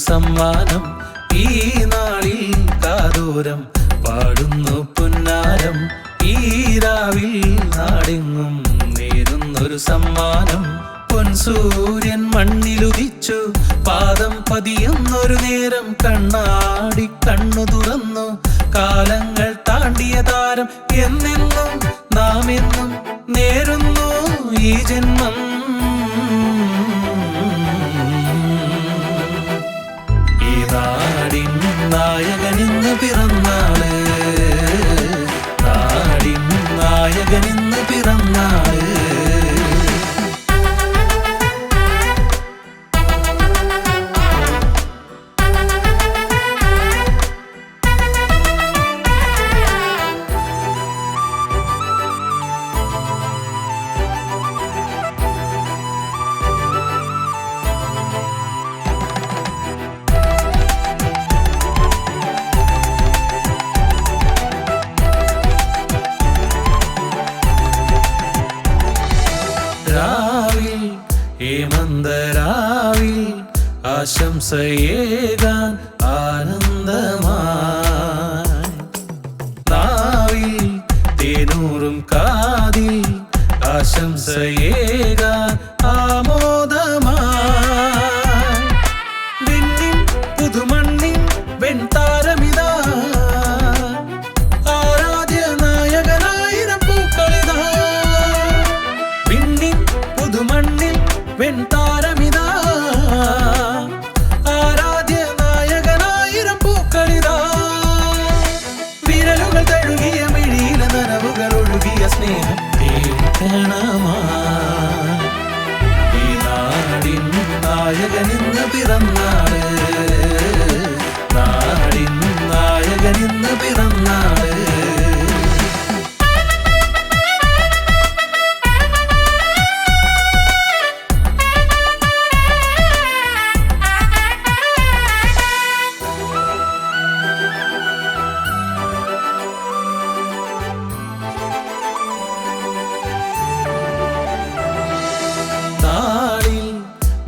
സമ്മാനം ഈ നാളിൽ കാതോരം പാടുന്നു പുന്നാരം ഈ രാവിൽ നാടെങ്ങും നേരുന്നൊരു സമ്മാനം പൊൻസൂര്യൻ മണ്ണിലുദിച്ചു പാദം പതിയുന്നൊരു നേരം കണ്ണാടി കണ്ണു തുറന്നു കാലങ്ങൾ താണ്ടിയ താരം എന്നെന്നും നാം എന്നും നേരുന്നു ഈ ജന്മം ഈ നാടിൻ നായകനിന്ന് പിറന്നാള് നാടിൻ നായകനിന്ന് പിറന്നാള് ഹേമന്തരാവിൽ ആശംസയേകാൻ ആനന്ദമായി നാവിൽ തേനൂറും കാതിൽ ആശംസയേകാൻ ആമോദമായി വിണ്ണിൻ പുതുമണ്ണിൻ വെൺതാരമിതാ ആരാധ്യ നായകനായിരം പൂക്കളിതാ വിണ്ണിൻ പുതുമണ്ണിൽ വെൺതാരമിതാ ആരാധ്യ നായകനായിരം പൂക്കളിതാ വിരലുകൾ തഴുകിയ മിഴിയില നനവുകൾ ഒഴുകിയ സ്നേഹം ഈ നാടിൻ നായകനിന്ന് പിറന്നാള് നാടിൻ നായകനിന്ന് പിറന്നാള്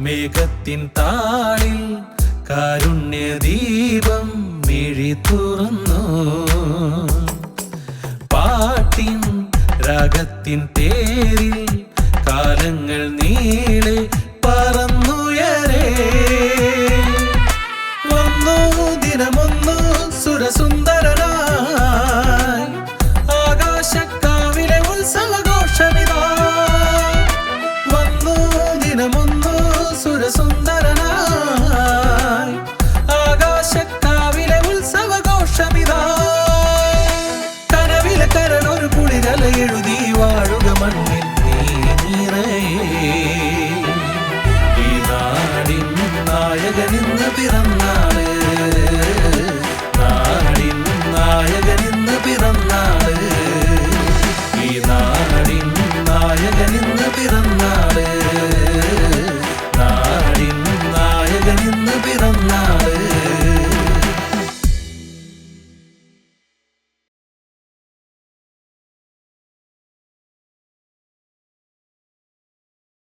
മേഘത്തിൻ താളിൽ കാരുണ്യദീപം മിഴി തുറന്നു പാട്ടിൻ രാഗത്തിൻ തേരിൽ കാലങ്ങൾ നീളെ പറന്നുയരേ